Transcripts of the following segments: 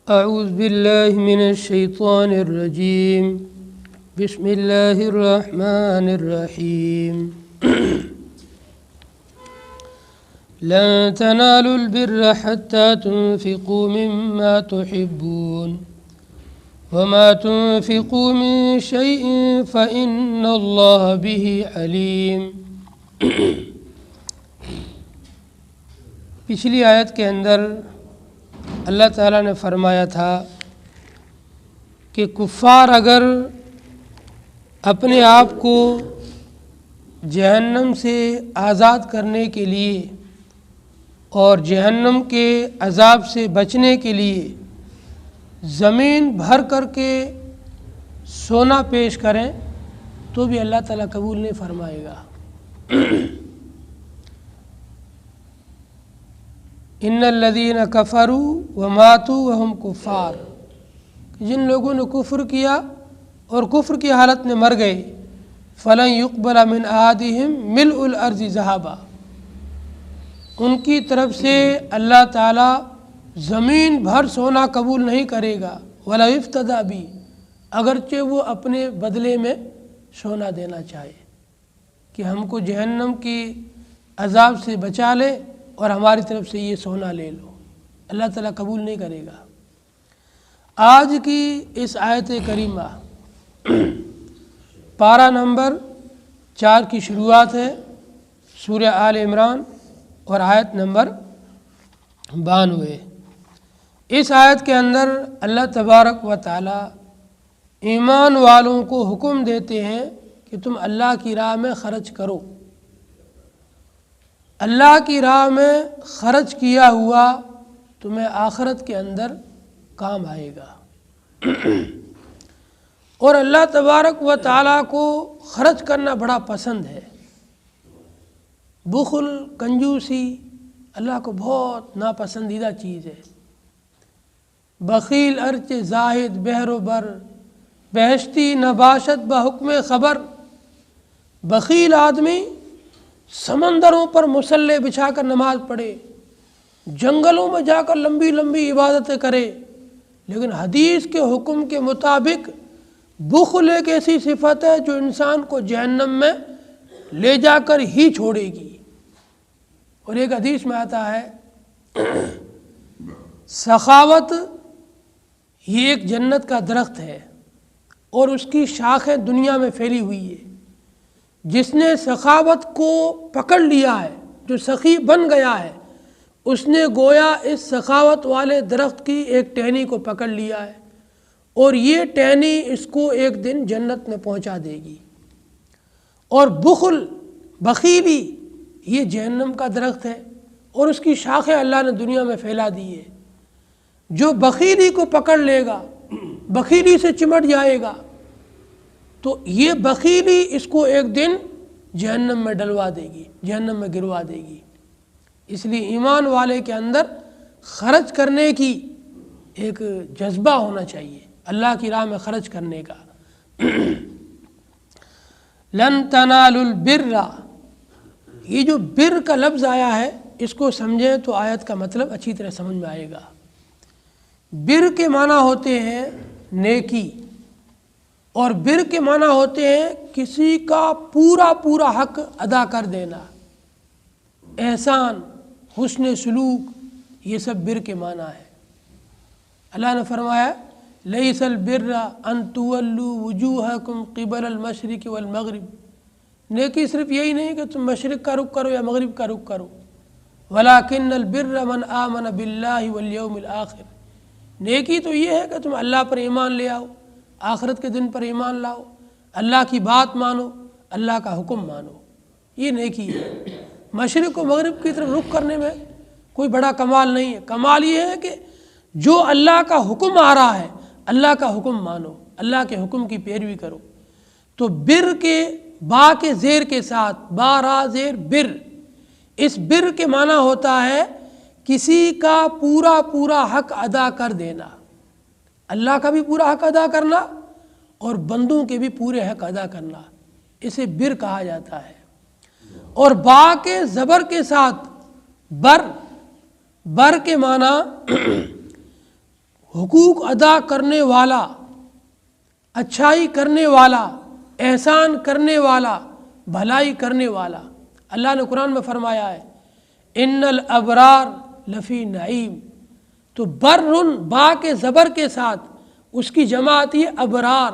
اعوذ باللہ من الشیطان الرجیم بسم اللہ الرحمن الرحیم لن تنالوا البر حتى تنفقوا مما تحبون وما تنفقوا من شيء فإن الله به علیم۔ پچھلی آیت کے اندر اللہ تعالیٰ نے فرمایا تھا کہ کفار اگر اپنے آپ کو جہنم سے آزاد کرنے کے لیے اور جہنم کے عذاب سے بچنے کے لیے زمین بھر کر کے سونا پیش کریں تو بھی اللہ تعالیٰ قبول نہیں فرمائے گا۔ ان الذین کفروا وماتوا وهم کفار، جن لوگوں نے کفر کیا اور کفر کی حالت میں مر گئے، فلن یقبل من احدہم ملء الارض ذہبا، ان کی طرف سے اللہ تعالیٰ زمین بھر سونا قبول نہیں کرے گا، ولا یفتدی بھی، اگرچہ وہ اپنے بدلے میں سونا دینا چاہے کہ ہم کو جہنم کی عذاب سے بچا لے اور ہماری طرف سے یہ سونا لے لو، اللہ تعالیٰ قبول نہیں کرے گا۔ آج کی اس آیت کریمہ پارہ نمبر 4 کی شروعات ہے، سورہ آل عمران اور آیت نمبر 92۔ اس آیت کے اندر اللہ تبارک و تعالی ایمان والوں کو حکم دیتے ہیں کہ تم اللہ کی راہ میں خرچ کرو، اللہ کی راہ میں خرچ کیا ہوا تمہیں آخرت کے اندر کام آئے گا۔ اور اللہ تبارک و تعالیٰ کو خرچ کرنا بڑا پسند ہے۔ بخل، کنجوسی اللہ کو بہت ناپسندیدہ چیز ہے۔ بخیل ارچ زاہد بحر و بر، بہشتی نباشت بحکم خبر۔ بخیل آدمی سمندروں پر مسلح بچھا کر نماز پڑھے، جنگلوں میں جا کر لمبی لمبی عبادتیں کرے، لیکن حدیث کے حکم کے مطابق بخل ایک ایسی صفت ہے جو انسان کو جہنم میں لے جا کر ہی چھوڑے گی۔ اور ایک حدیث میں آتا ہے سخاوت یہ ایک جنت کا درخت ہے اور اس کی شاخیں دنیا میں پھیلی ہوئی ہے۔ جس نے سخاوت کو پکڑ لیا ہے، جو سخی بن گیا ہے، اس نے گویا اس سخاوت والے درخت کی ایک ٹہنی کو پکڑ لیا ہے اور یہ ٹہنی اس کو ایک دن جنت میں پہنچا دے گی۔ اور بخل، بخیلی، یہ جہنم کا درخت ہے اور اس کی شاخیں اللہ نے دنیا میں پھیلا دی ہے۔ جو بخیلی کو پکڑ لے گا، بخیلی سے چمٹ جائے گا، تو یہ بخیلی اس کو ایک دن جہنم میں ڈلوا دے گی، جہنم میں گروا دے گی۔ اس لیے ایمان والے کے اندر خرچ کرنے کی ایک جذبہ ہونا چاہیے، اللہ کی راہ میں خرچ کرنے کا۔ لن تنالوا البر، یہ جو بر کا لفظ آیا ہے اس کو سمجھیں تو آیت کا مطلب اچھی طرح سمجھ میں آئے گا۔ بر کے معنی ہوتے ہیں نیکی، اور بر کے معنی ہوتے ہیں کسی کا پورا پورا حق ادا کر دینا، احسان، حسن سلوک، یہ سب بر کے معنی ہے۔ اللہ نے فرمایا لیس البر ان تولوا وجوہکم قبل المشرق والمغرب، نیکی صرف یہی نہیں کہ تم مشرق کا رخ کرو یا مغرب کا رخ کرو، ولکن البر من آمن باللہ والیوم الآخر، نیکی تو یہ ہے کہ تم اللہ پر ایمان لے آؤ، آخرت کے دن پر ایمان لاؤ، اللہ کی بات مانو، اللہ کا حکم مانو، یہ نیکی ہے۔ مشرق و مغرب کی طرف رخ کرنے میں کوئی بڑا کمال نہیں ہے، کمال یہ ہے کہ جو اللہ کا حکم آ رہا ہے اللہ کا حکم مانو، اللہ کے حکم کی پیروی کرو۔ تو بر کے با کے زیر کے ساتھ، با را زیر بر، اس بر کے معنی ہوتا ہے کسی کا پورا پورا حق ادا کر دینا، اللہ کا بھی پورا حق ادا کرنا اور بندوں کے بھی پورے حق ادا کرنا، اسے بر کہا جاتا ہے۔ اور با کے زبر کے ساتھ بر، بر کے معنی حقوق ادا کرنے والا، اچھائی کرنے والا، احسان کرنے والا، بھلائی کرنے والا۔ اللہ نے قرآن میں فرمایا ہے ان الابرار لفی نعیم، تو برن با کے زبر کے ساتھ اس کی جمع آتی ہے ابرار۔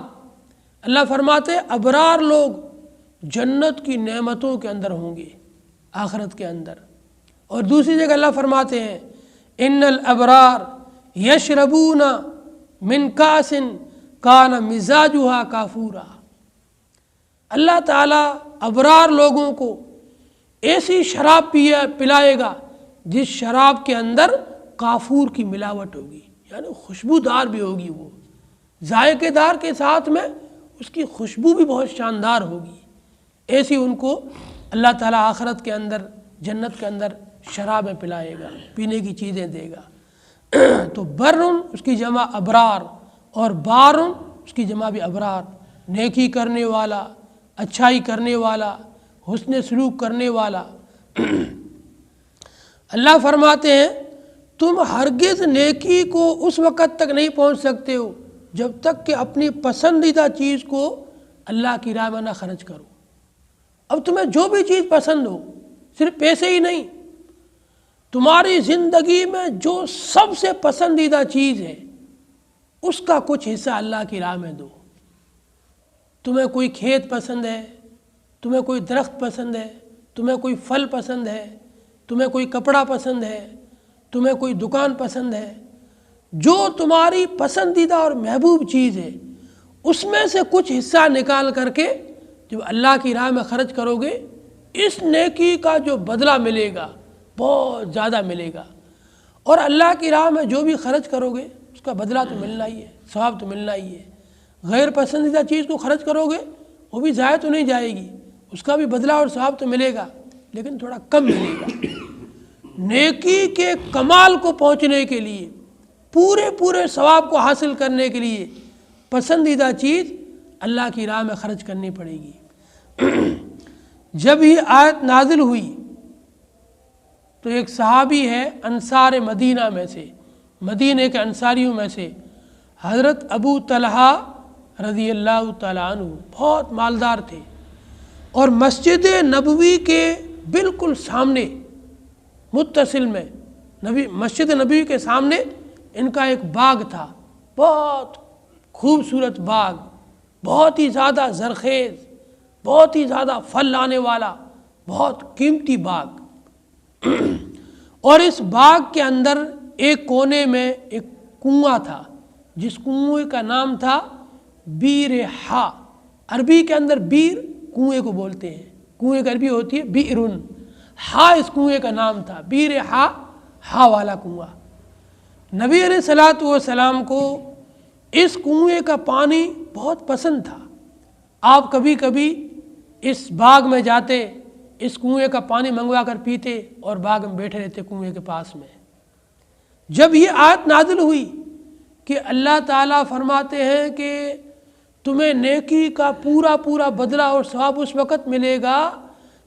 اللہ فرماتے ہیں ابرار لوگ جنت کی نعمتوں کے اندر ہوں گے آخرت کے اندر۔ اور دوسری جگہ اللہ فرماتے ہیں ان الابرار یشربون من کاس کان مزاجها کافورا۔ اللہ تعالیٰ ابرار لوگوں کو ایسی شراب پلائے گا جس شراب کے اندر کافور کی ملاوٹ ہوگی، یعنی خوشبودار بھی ہوگی، وہ ذائقے دار کے ساتھ میں اس کی خوشبو بھی بہت شاندار ہوگی۔ ایسی ان کو اللہ تعالیٰ آخرت کے اندر جنت کے اندر شرابیں پلائے گا، پینے کی چیزیں دے گا۔ تو برن اس کی جمع ابرار، اور بارن اس کی جمع بھی ابرار، نیکی کرنے والا، اچھائی کرنے والا، حسن سلوک کرنے والا۔ اللہ فرماتے ہیں تم ہرگز نیکی کو اس وقت تک نہیں پہنچ سکتے ہو جب تک کہ اپنی پسندیدہ چیز کو اللہ کی راہ میں نہ خرچ کرو۔ اب تمہیں جو بھی چیز پسند ہو، صرف پیسے ہی نہیں، تمہاری زندگی میں جو سب سے پسندیدہ چیز ہے اس کا کچھ حصہ اللہ کی راہ میں دو۔ تمہیں کوئی کھیت پسند ہے، تمہیں کوئی درخت پسند ہے، تمہیں کوئی پھل پسند ہے، تمہیں کوئی کپڑا پسند ہے، تمہیں کوئی دکان پسند ہے، جو تمہاری پسندیدہ اور محبوب چیز ہے اس میں سے کچھ حصہ نکال کر کے جب اللہ کی راہ میں خرچ کرو گے، اس نیکی کا جو بدلہ ملے گا بہت زیادہ ملے گا۔ اور اللہ کی راہ میں جو بھی خرچ کرو گے اس کا بدلہ تو ملنا ہی ہے، ثواب تو ملنا ہی ہے۔ غیر پسندیدہ چیز کو خرچ کرو گے وہ بھی ضائع تو نہیں جائے گی، اس کا بھی بدلہ اور ثواب تو ملے گا، لیکن تھوڑا کم ملے گا۔ نیکی کے کمال کو پہنچنے کے لیے، پورے ثواب کو حاصل کرنے کے لیے پسندیدہ چیز اللہ کی راہ میں خرچ کرنی پڑے گی۔ جب یہ آیت نازل ہوئی تو ایک صحابی ہے انصار مدینہ میں سے، مدینہ کے انصاریوں میں سے، حضرت ابو طلحہ رضی اللہ تعالیٰ عنہ، بہت مالدار تھے، اور مسجد نبوی کے بالکل سامنے متصل میں مسجد نبوی کے سامنے ان کا ایک باغ تھا، بہت خوبصورت باغ، بہت ہی زیادہ زرخیز، بہت ہی زیادہ پھل لانے والا، بہت قیمتی باغ۔ اور اس باغ کے اندر ایک کونے میں ایک کنواں تھا جس کنویں کا نام تھا بیر ہا۔ عربی کے اندر بیر کنویں کو بولتے ہیں، کنویں کی عربی ہوتی ہے بیرن، ہا اس کنویں کا نام تھا، بیر ہا، ہا والا کنواں۔ نبی علیہ الصلوۃ والسلام کو اس کنویں کا پانی بہت پسند تھا، آپ کبھی کبھی اس باغ میں جاتے، اس کنویں کا پانی منگوا کر پیتے اور باغ میں بیٹھے رہتے کنویں کے پاس میں۔ جب یہ آیت نازل ہوئی کہ اللہ تعالیٰ فرماتے ہیں کہ تمہیں نیکی کا پورا بدلہ اور ثواب اس وقت ملے گا،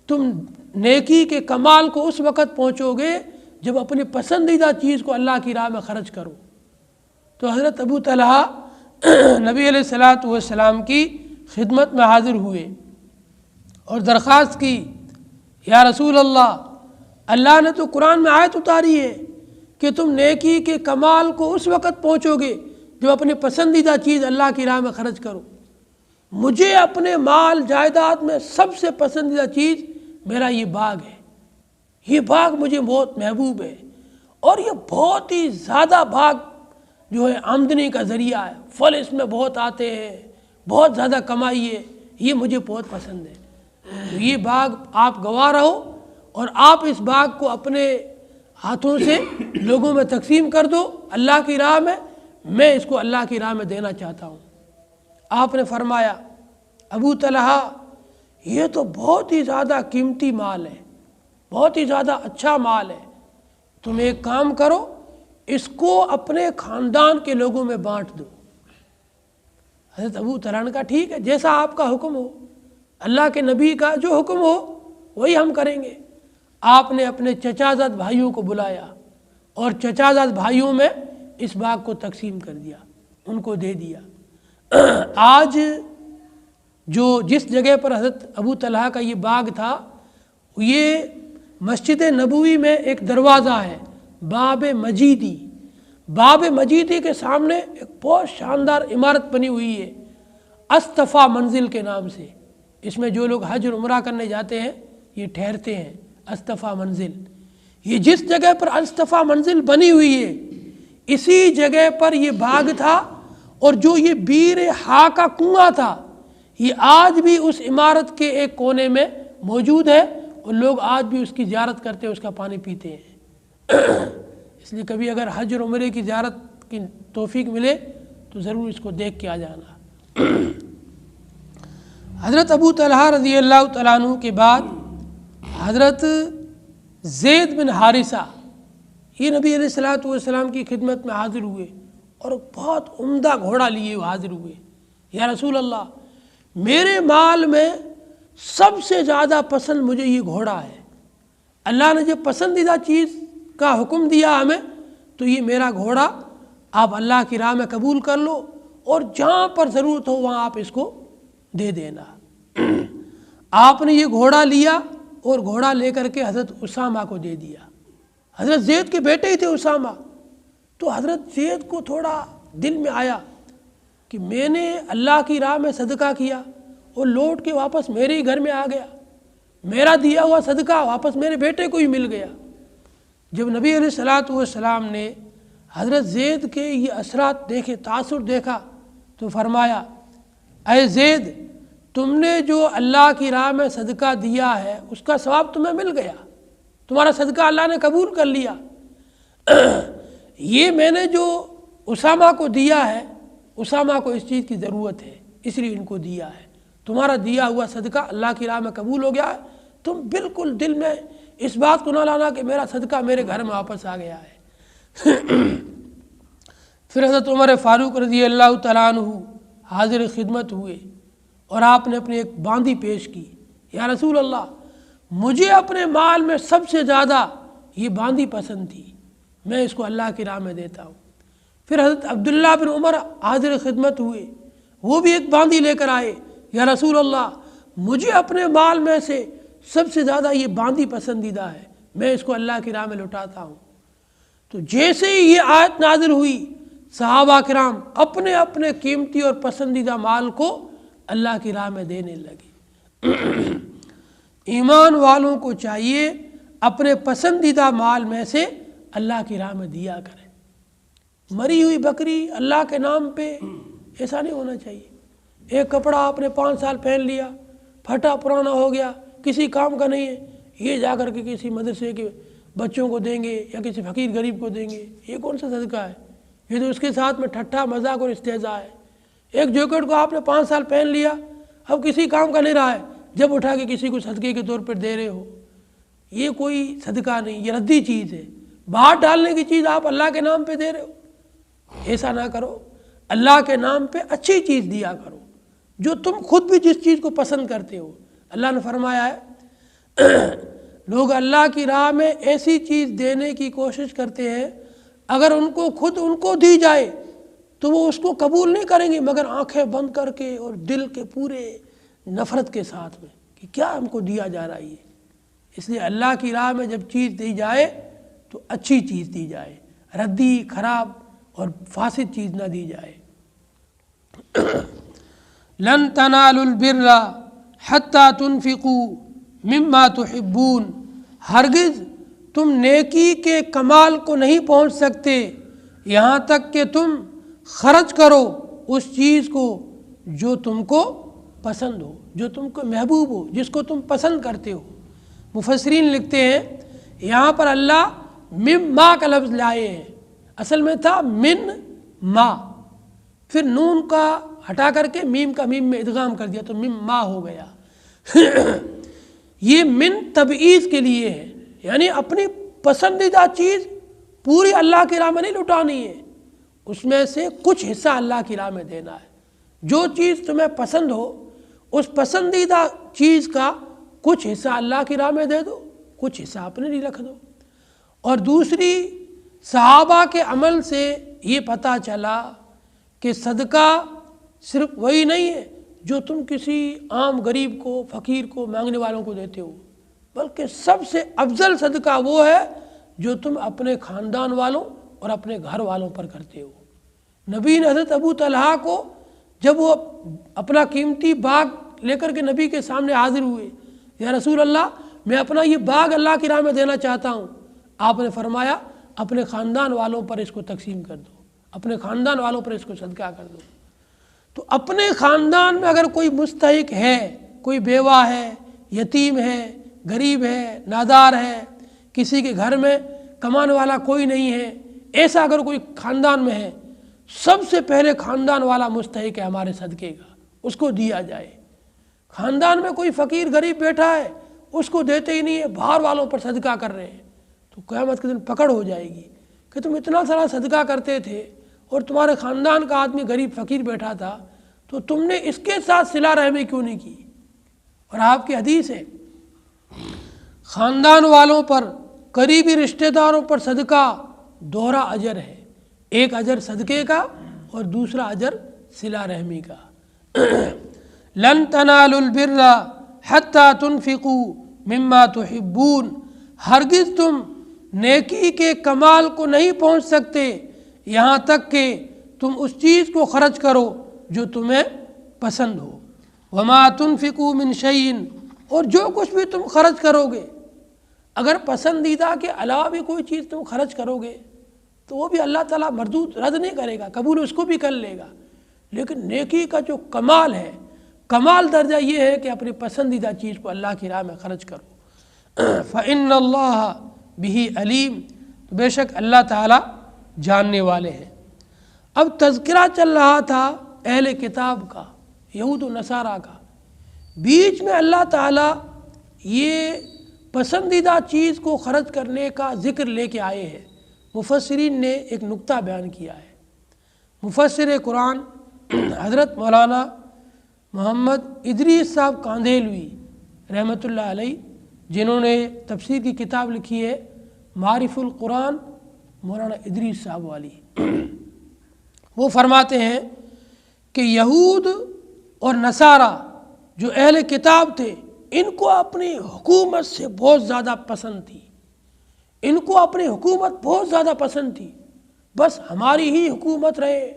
تم نیکی کے کمال کو اس وقت پہنچو گے جب اپنی پسندیدہ چیز کو اللہ کی راہ میں خرچ کرو، تو حضرت ابو طلحہ نبی علیہ الصلوۃ والسلام کی خدمت میں حاضر ہوئے اور درخواست کی، یا رسول اللہ نے تو قرآن میں آیت اتاری ہے کہ تم نیکی کے کمال کو اس وقت پہنچو گے جو اپنی پسندیدہ چیز اللہ کی راہ میں خرچ کرو۔ مجھے اپنے مال جائیداد میں سب سے پسندیدہ چیز میرا یہ باغ ہے، یہ باغ مجھے بہت محبوب ہے، اور یہ بہت ہی زیادہ باغ جو ہے آمدنی کا ذریعہ ہے، پھل اس میں بہت آتے ہیں، بہت زیادہ کمائی ہے، یہ مجھے بہت پسند ہے۔ تو یہ باغ آپ گواہ رہو اور آپ اس باغ کو اپنے ہاتھوں سے لوگوں میں تقسیم کر دو اللہ کی راہ میں اس کو اللہ کی راہ میں دینا چاہتا ہوں۔ آپ نے فرمایا ابو طلحہ یہ تو بہت ہی زیادہ قیمتی مال ہے، بہت ہی زیادہ اچھا مال ہے، تم ایک کام کرو اس کو اپنے خاندان کے لوگوں میں بانٹ دو۔ حضرت ابو طلحہ نے کہا ٹھیک ہے، جیسا آپ کا حکم ہو، اللہ کے نبی کا جو حکم ہو وہی ہم کریں گے۔ آپ نے اپنے چچا زاد بھائیوں کو بلایا اور چچا زاد بھائیوں میں اس باغ کو تقسیم کر دیا، ان کو دے دیا۔ آج جس جگہ پر حضرت ابو طلحہ کا یہ باغ تھا، یہ مسجد نبوی میں ایک دروازہ ہے، باب مجیدی۔ باب مجیدی کے سامنے ایک بہت شاندار عمارت بنی ہوئی ہے اصطفیٰ منزل کے نام سے۔ اس میں جو لوگ حج اور عمرہ کرنے جاتے ہیں یہ ٹھہرتے ہیں، اصطفیٰ منزل۔ یہ جس جگہ پر اصطفیٰ منزل بنی ہوئی ہے، اسی جگہ پر یہ باغ تھا، اور جو یہ بیر ہا کا کنواں تھا یہ آج بھی اس عمارت کے ایک کونے میں موجود ہے، اور لوگ آج بھی اس کی زیارت کرتے ہیں، اس کا پانی پیتے ہیں۔ اس لیے کبھی اگر حج اور عمرے کی زیارت کی توفیق ملے تو ضرور اس کو دیکھ کے آ جانا۔ حضرت ابو طلحہ رضی اللہ تعالیٰ عنہ کے بعد حضرت زید بن حارثہ یہ نبی علیہ الصلوۃ والسلام کی خدمت میں حاضر ہوئے، اور بہت عمدہ گھوڑا لیے وہ حاضر ہوئے۔ یا رسول اللہ، میرے مال میں سب سے زیادہ پسند مجھے یہ گھوڑا ہے، اللہ نے جب پسندیدہ چیز کا حکم دیا ہمیں تو یہ میرا گھوڑا آپ اللہ کی راہ میں قبول کر لو، اور جہاں پر ضرورت ہو وہاں آپ اس کو دے دینا۔ آپ نے یہ گھوڑا لیا اور گھوڑا لے کر کے حضرت اسامہ کو دے دیا۔ حضرت زید کے بیٹے ہی تھے اسامہ، تو حضرت زید کو تھوڑا دل میں آیا کہ میں نے اللہ کی راہ میں صدقہ کیا اور لوٹ کے واپس میرے ہی گھر میں آ گیا، میرا دیا ہوا صدقہ واپس میرے بیٹے کو ہی مل گیا۔ جب نبی علیہ الصلوۃ والسلام نے حضرت زید کے یہ اثرات دیکھے، تاثر دیکھا، تو فرمایا، اے زید، تم نے جو اللہ کی راہ میں صدقہ دیا ہے اس کا ثواب تمہیں مل گیا، تمہارا صدقہ اللہ نے قبول کر لیا۔ یہ میں نے جو اسامہ کو دیا ہے، اسامہ کو اس چیز کی ضرورت ہے اس لیے ان کو دیا ہے، تمہارا دیا ہوا صدقہ اللہ کی راہ میں قبول ہو گیا ہے، تم بالکل دل میں اس بات کو نہ لانا کہ میرا صدقہ میرے گھر میں واپس آ گیا ہے۔ پھر حضرت عمر فاروق رضی اللہ تعالیٰ عنہ حاضر خدمت ہوئے، اور آپ نے اپنی ایک باندی پیش کی، یا رسول اللہ، مجھے اپنے مال میں سب سے زیادہ یہ باندی پسند تھی، میں اس کو اللہ کی راہ میں دیتا ہوں۔ پھر حضرت عبداللہ بن عمر حاضر خدمت ہوئے، وہ بھی ایک باندی لے کر آئے، یا رسول اللہ، مجھے اپنے مال میں سے سب سے زیادہ یہ باندی پسندیدہ ہے، میں اس کو اللہ کی راہ میں لٹاتا ہوں۔ تو جیسے ہی یہ آیت نازل ہوئی، صحابہ کرام اپنے اپنے قیمتی اور پسندیدہ مال کو اللہ کی راہ میں دینے لگے۔ ایمان والوں کو چاہیے اپنے پسندیدہ مال میں سے اللہ کی راہ میں دیا کریں۔ مری ہوئی بکری اللہ کے نام پہ ایسا نہیں ہونا چاہیے۔ ایک کپڑا آپ نے 5 سال پہن لیا، پھٹا پرانا ہو گیا، کسی کام کا نہیں ہے، یہ جا کر کے کسی مدرسے کے بچوں کو دیں گے یا کسی فقیر غریب کو دیں گے، یہ کون سا صدقہ ہے؟ یہ تو اس کے ساتھ میں ٹھٹھا مذاق اور استہزاء ہے۔ ایک جیکٹ کو آپ نے 5 سال پہن لیا، اب کسی کام کا نہیں رہا ہے، جب اٹھا کے کسی کو صدقے کے طور پر دے رہے ہو، یہ کوئی صدقہ نہیں، یہ ردی چیز ہے، باہر ڈالنے کی چیز آپ اللہ کے نام پہ دے رہے ہو۔ ایسا نہ کرو، اللہ کے نام پہ اچھی چیز دیا کرو، جو تم خود بھی جس چیز کو پسند کرتے ہو۔ اللہ نے فرمایا ہے لوگ اللہ کی راہ میں ایسی چیز دینے کی کوشش کرتے ہیں، اگر ان کو دی جائے تو وہ اس کو قبول نہیں کریں گے مگر آنکھیں بند کر کے اور دل کے پورے نفرت کے ساتھ میں کہ کیا ہم کو دیا جا رہا ہے۔ اس لیے اللہ کی راہ میں جب چیز دی جائے تو اچھی چیز دی جائے، ردی، خراب اور فاسد چیز نہ دی جائے۔ لن تنالوا البر حتی تنفقوا مما تحبون، ہرگز تم نیکی کے کمال کو نہیں پہنچ سکتے یہاں تک کہ تم خرچ کرو اس چیز کو جو تم کو پسند ہو، جو تم کو محبوب ہو، جس کو تم پسند کرتے ہو۔ مفسرین لکھتے ہیں یہاں پر اللہ مما کا لفظ لائے ہیں، اصل میں تھا من ما، پھر نون کا ہٹا کر کے میم کا میم میں ادغام کر دیا تو مما ہو گیا۔ یہ من تبعیض کے لیے ہے، یعنی اپنی پسندیدہ چیز پوری اللہ کی راہ میں نہیں لٹانی ہے، اس میں سے کچھ حصہ اللہ کی راہ میں دینا ہے۔ جو چیز تمہیں پسند ہو اس پسندیدہ چیز کا کچھ حصہ اللہ کی راہ میں دے دو، کچھ حصہ اپنے لیے رکھ دو۔ اور دوسری، صحابہ کے عمل سے یہ پتہ چلا کہ صدقہ صرف وہی نہیں ہے جو تم کسی عام غریب کو، فقیر کو، مانگنے والوں کو دیتے ہو، بلکہ سب سے افضل صدقہ وہ ہے جو تم اپنے خاندان والوں اور اپنے گھر والوں پر کرتے ہو۔ نبی نے حضرت ابو طلحہ کو جب وہ اپنا قیمتی باغ لے کر کے نبی کے سامنے حاضر ہوئے، یا رسول اللہ میں اپنا یہ باغ اللہ کی راہ میں دینا چاہتا ہوں، آپ نے فرمایا اپنے خاندان والوں پر اس کو تقسیم کر دو، اپنے خاندان والوں پر اس کو صدقہ کر دو۔ تو اپنے خاندان میں اگر کوئی مستحق ہے، کوئی بیوہ ہے، یتیم ہے، غریب ہے، نادار ہے، کسی کے گھر میں کمانے والا کوئی نہیں ہے، ایسا اگر کوئی خاندان میں ہے، سب سے پہلے خاندان والا مستحق ہے ہمارے صدقے کا، اس کو دیا جائے۔ خاندان میں کوئی فقیر غریب بیٹھا ہے، اس کو دیتے ہی نہیں ہے، باہر والوں پر صدقہ کر رہے ہیں، تو قیامت کے دن پکڑ ہو جائے گی کہ تم اتنا سارا صدقہ کرتے تھے اور تمہارے خاندان کا آدمی غریب فقیر بیٹھا تھا، تو تم نے اس کے ساتھ صلہ رحمی کیوں نہیں کی؟ اور آپ کی حدیث ہے خاندان والوں پر، قریبی رشتہ داروں پر صدقہ دوہرا اجر ہے، ایک اجر صدقے کا اور دوسرا اجر صلہ رحمی کا۔ لن تنالوا البر حتی تنفقوا مما تحبون، ہرگز تم نیکی کے کمال کو نہیں پہنچ سکتے یہاں تک کہ تم اس چیز کو خرچ کرو جو تمہیں پسند ہو۔ وما تنفقوا من شیء، اور جو کچھ بھی تم خرچ کرو گے، اگر پسندیدہ کے علاوہ بھی کوئی چیز تم خرچ کرو گے تو وہ بھی اللہ تعالیٰ مردود رد نہیں کرے گا، قبول اس کو بھی کر لے گا، لیکن نیکی کا جو کمال ہے، کمال درجہ یہ ہے کہ اپنی پسندیدہ چیز کو اللہ کی راہ میں خرچ کرو۔ فإن اللہ بہ علیم، تو بے شک اللہ تعالیٰ جاننے والے ہیں۔ اب تذکرہ چل رہا تھا اہل کتاب کا، یہود و نصارہ کا، بیچ میں اللہ تعالیٰ یہ پسندیدہ چیز کو خرچ کرنے کا ذکر لے کے آئے ہیں۔ مفسرین نے ایک نقطہ بیان کیا ہے۔ مفسر قرآن حضرت مولانا محمد ادریس صاحب کاندھیلوی رحمۃ اللہ علیہ، جنہوں نے تفسیر کی کتاب لکھی ہے معارف القرآن مولانا ادریس صاحب والی، وہ فرماتے ہیں کہ یہود اور نصارہ جو اہل کتاب تھے، ان کو اپنی حکومت سے بہت زیادہ پسند تھی، ان کو اپنی حکومت بہت زیادہ پسند تھی، بس ہماری ہی حکومت رہے،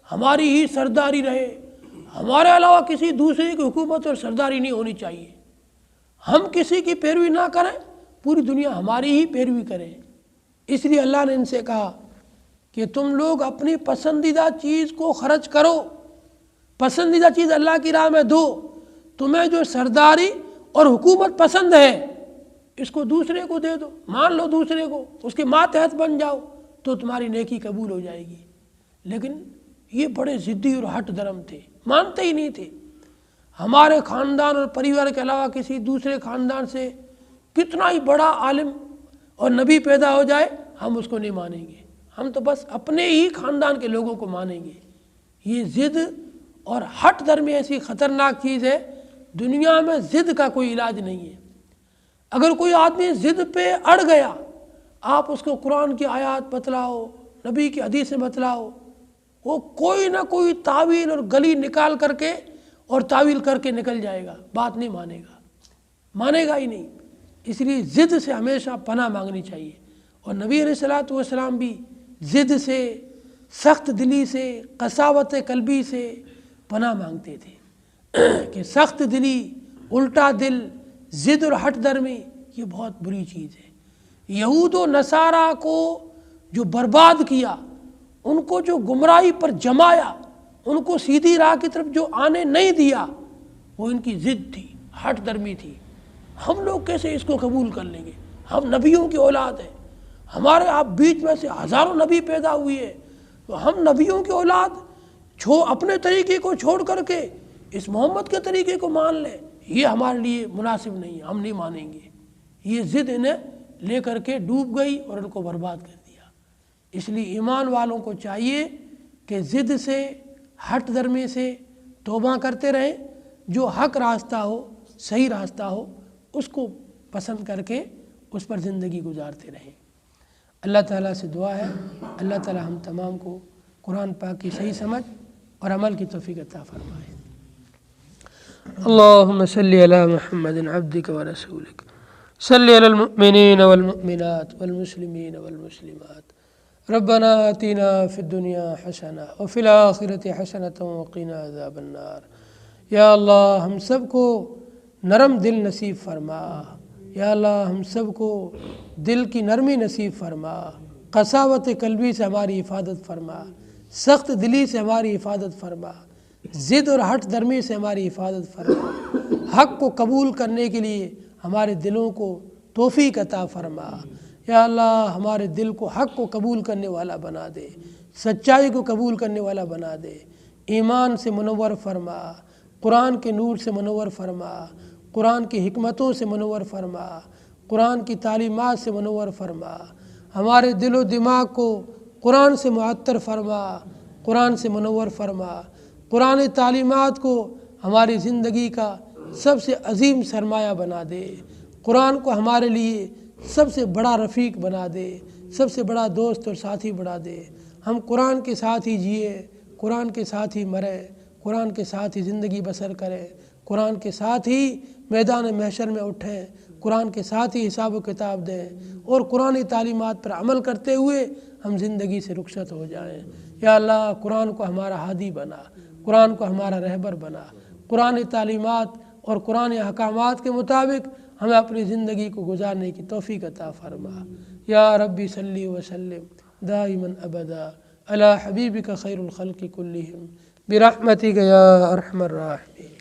ہماری ہی سرداری رہے، ہمارے علاوہ کسی دوسرے کی حکومت اور سرداری نہیں ہونی چاہیے، ہم کسی کی پیروی نہ کریں، پوری دنیا ہماری ہی پیروی کرے۔ اس لیے اللہ نے ان سے کہا کہ تم لوگ اپنی پسندیدہ چیز کو خرچ کرو، پسندیدہ چیز اللہ کی راہ میں دو، تمہیں جو سرداری اور حکومت پسند ہے اس کو دوسرے کو دے دو، مان لو دوسرے کو، اس کے ماتحت بن جاؤ تو تمہاری نیکی قبول ہو جائے گی۔ لیکن یہ بڑے ضدی اور ہٹ درم تھے، مانتے ہی نہیں تھے۔ ہمارے خاندان اور پریوار کے علاوہ کسی دوسرے خاندان سے کتنا ہی بڑا عالم اور نبی پیدا ہو جائے ہم اس کو نہیں مانیں گے، ہم تو بس اپنے ہی خاندان کے لوگوں کو مانیں گے۔ یہ ضد اور ہٹ درمی ایسی خطرناک چیز ہے، دنیا میں ضد کا کوئی علاج نہیں ہے۔ اگر کوئی آدمی ضد پہ اڑ گیا، آپ اس کو قرآن کی آیات بتلاؤ، نبی کی حدیث بتلاؤ، وہ کوئی نہ کوئی تعویل اور گلی نکال کر کے اور تعویل کر کے نکل جائے گا، بات نہیں مانے گا ہی نہیں۔ اس لیے ضد سے ہمیشہ پناہ مانگنی چاہیے، اور نبی علیہ الصلوۃ والسلام بھی ضد سے، سخت دلی سے، قساوت قلبی سے پناہ مانگتے تھے کہ سخت دلی، الٹا دل، ضد اور ہٹ درمی یہ بہت بری چیز ہے۔ یہود و نصارہ کو جو برباد کیا، ان کو جو گمراہی پر جمایا، ان کو سیدھی راہ کی طرف جو آنے نہیں دیا، وہ ان کی ضد تھی، ہٹ درمی تھی۔ ہم لوگ کیسے اس کو قبول کر لیں گے؟ ہم نبیوں کی اولاد ہیں، ہمارے آپ بیچ میں سے ہزاروں نبی پیدا ہوئی ہے، تو ہم نبیوں کی اولاد اپنے طریقے کو چھوڑ کر کے اس محمد کے طریقے کو مان لیں، یہ ہمارے لیے مناسب نہیں ہے، ہم نہیں مانیں گے۔ یہ ضد انہیں لے کر کے ڈوب گئی اور ان کو برباد کر دیا۔ اس لیے ایمان والوں کو چاہیے کہ ضد سے، ہٹ درمی سے توبہ کرتے رہیں، جو حق راستہ ہو، صحیح راستہ ہو، اس کو پسند کر کے اس پر زندگی گزارتے رہیں۔ اللہ تعالیٰ سے دعا ہے اللہ تعالیٰ ہم تمام کو قرآن پاک کی صحیح سمجھ اور عمل کی توفیق عطا فرمائے۔ اللہم صلی علی محمد عبدک و رسولک، صلی علی المؤمنین والمؤمنات والمسلمین والمسلمات، ربنا آتنا فی الدنیا حسنہ وفی الآخرۃ حسنۃ وقنا عذاب النار۔ یا اللہ ہم سب کو نرم دل نصیب فرما، یا اللہ ہم سب کو دل کی نرمی نصیب فرما، قساوت قلبی سے ہماری حفاظت فرما، سخت دلی سے ہماری حفاظت فرما، ضد اور ہٹ درمی سے ہماری حفاظت فرما، حق کو قبول کرنے کے لیے ہمارے دلوں کو توفیق عطا فرما۔ یا اللہ ہمارے دل کو حق کو قبول کرنے والا بنا دے، سچائی کو قبول کرنے والا بنا دے، ایمان سے منور فرما، قرآن کے نور سے منور فرما، قرآن کی حکمتوں سے منور فرما، قرآن کی تعلیمات سے منور فرما، ہمارے دل و دماغ کو قرآن سے معطر فرما، قرآن سے منور فرما، قرآن تعلیمات کو ہماری زندگی کا سب سے عظیم سرمایہ بنا دے، قرآن کو ہمارے لیے سب سے بڑا رفیق بنا دے، سب سے بڑا دوست اور ساتھی بنا دے۔ ہم قرآن کے ساتھ ہی جیے، قرآن کے ساتھ ہی مرے، قرآن کے ساتھ ہی زندگی بسر کریں، قرآن کے ساتھ ہی میدان محشر میں اٹھیں، قرآن کے ساتھ ہی حساب و کتاب دیں، اور قرآن تعلیمات پر عمل کرتے ہوئے ہم زندگی سے رخصت ہو جائیں۔ یا اللہ قرآن کو ہمارا ہادی بنا، قرآن کو ہمارا رہبر بنا، قرآن تعلیمات اور قرآن احکامات کے مطابق ہمیں اپنی زندگی کو گزارنے کی توفیق عطا فرما۔ یا ربی صلی وسلم دائما ابدا علی حبیبک خیر الخلق کلہم برحمتک یا ارحم الراحمین۔